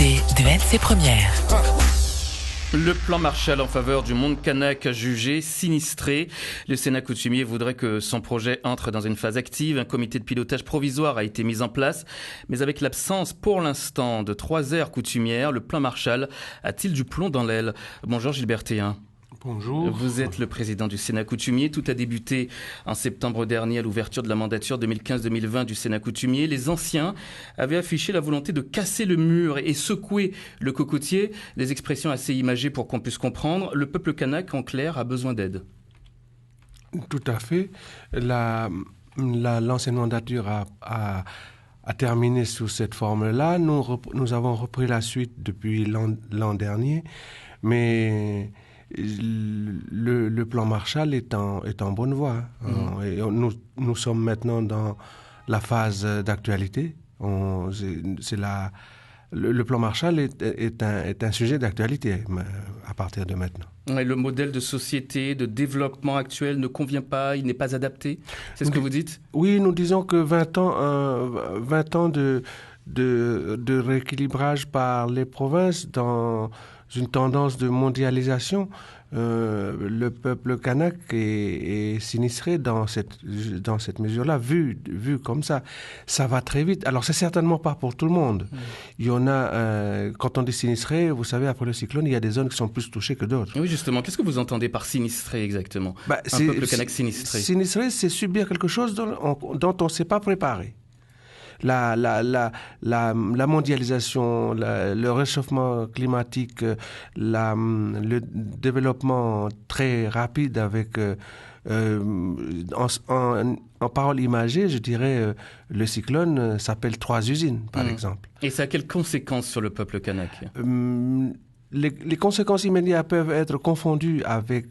l'été de LC Première. Le plan Marshall en faveur du monde kanak jugé sinistré. Le Sénat coutumier voudrait que son projet entre dans une phase active. Un comité de pilotage provisoire a été mis en place. Mais avec l'absence pour l'instant de 3 aires coutumières, le plan Marshall a-t-il du plomb dans l'aile? Bonjour Gilbert Théhin. Bonjour. Vous êtes le président du Sénat coutumier. Tout a débuté en septembre dernier à l'ouverture de la mandature 2015-2020 du Sénat coutumier. Les anciens avaient affiché la volonté de casser le mur et secouer le cocotier. Des expressions assez imagées pour qu'on puisse comprendre. Le peuple kanak, en clair, a besoin d'aide. Tout à fait. L'ancienne mandature a terminé sous cette forme-là. Nous avons repris la suite depuis l'an dernier, mais le plan Marshall est en bonne voie. Et nous sommes maintenant dans la phase d'actualité. Le plan Marshall est un sujet d'actualité à partir de maintenant. Et le modèle de société, de développement actuel ne convient pas, il n'est pas adapté. C'est ce que vous dites? Oui, nous disons que 20 ans de rééquilibrage par les provinces dans une tendance de mondialisation, le peuple kanak est sinistré dans cette mesure-là, vu comme ça. Ça va très vite. Alors, c'est certainement pas pour tout le monde. Il y en a, quand on dit sinistré, vous savez, après le cyclone, il y a des zones qui sont plus touchées que d'autres. Oui, justement. Qu'est-ce que vous entendez par sinistré exactement? Un peuple kanak sinistré. Sinistré, c'est subir quelque chose dont on ne s'est pas préparé. La mondialisation, le réchauffement climatique, le développement très rapide avec, en parole imagée, je dirais, le cyclone s'appelle 3 usines, par exemple. Et ça a quelles conséquences sur le peuple kanak? Les conséquences immédiates peuvent être confondues avec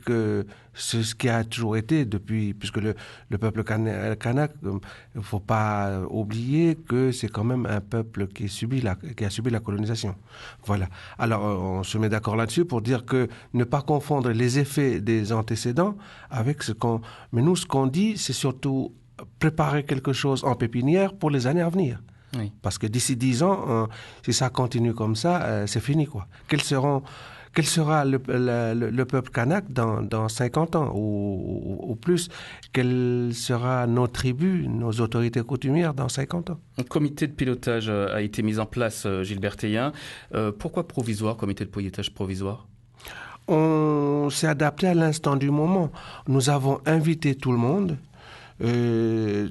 ce qui a toujours été depuis, puisque le peuple kanak, il ne faut pas oublier que c'est quand même un peuple qui a subi la colonisation. Voilà. Alors, on se met d'accord là-dessus pour dire que ne pas confondre les effets des antécédents avec Mais nous, ce qu'on dit, c'est surtout préparer quelque chose en pépinière pour les années à venir. Oui. Parce que d'ici 10 ans, si ça continue comme ça, c'est fini, quoi. Quel sera le peuple kanak dans 50 ans ou plus? Quelles sera nos tribus, nos autorités coutumières dans 50 ans? Un comité de pilotage a été mis en place, Gilbert Théhin. Pourquoi provisoire, comité de pilotage provisoire? On s'est adapté à l'instant du moment. Nous avons invité tout le monde. Le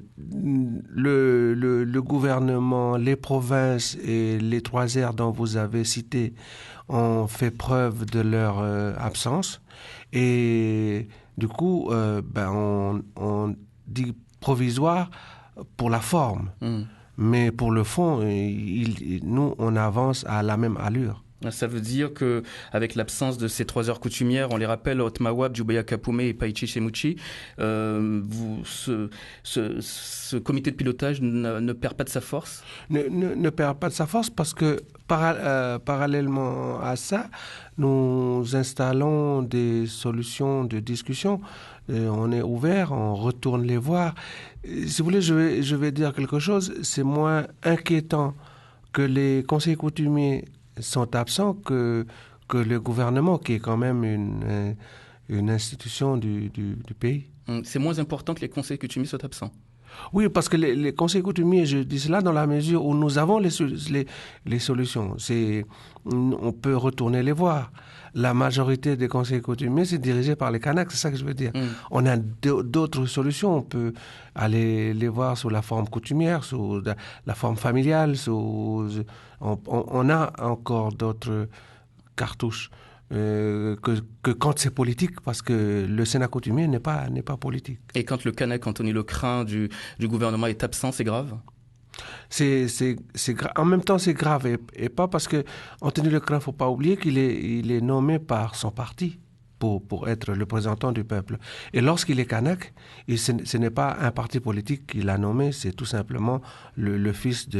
gouvernement, les provinces et les 3 aires dont vous avez cité ont fait preuve de leur absence. Et du coup, on dit provisoire pour la forme. Mais pour le fond, nous, on avance à la même allure. Ça veut dire qu'avec l'absence de ces 3 heures coutumières, on les rappelle, Otmawab, Djoubaya Kapume et Paichi Shemuchi, ce comité de pilotage ne perd pas de sa force? Ne perd pas de sa force parce que parallèlement à ça, nous installons des solutions de discussion. On est ouvert, on retourne les voir. Si vous voulez, je vais dire quelque chose. C'est moins inquiétant que les conseils coutumiers sont absents que le gouvernement, qui est quand même une institution du pays. C'est moins important que les conseils coutumiers soient absents? Oui, parce que les conseils coutumiers, je dis cela dans la mesure où nous avons les solutions. On peut retourner les voir. La majorité des conseils coutumiers, c'est dirigé par les Kanaks, c'est ça que je veux dire. On a d'autres solutions. On peut aller les voir sous la forme coutumière, sous la forme familiale. On a encore d'autres cartouches que quand c'est politique, parce que le Sénat coutumier n'est pas politique. Et quand le Kanak Anthony Lecrin du gouvernement est absent, c'est grave? C'est en même temps, c'est grave et pas parce que Anthony Lecrin, faut pas oublier qu'il est nommé par son parti pour être le représentant du peuple. Et lorsqu'il est kanak, ce n'est pas un parti politique qui l'a nommé, c'est tout simplement le fils de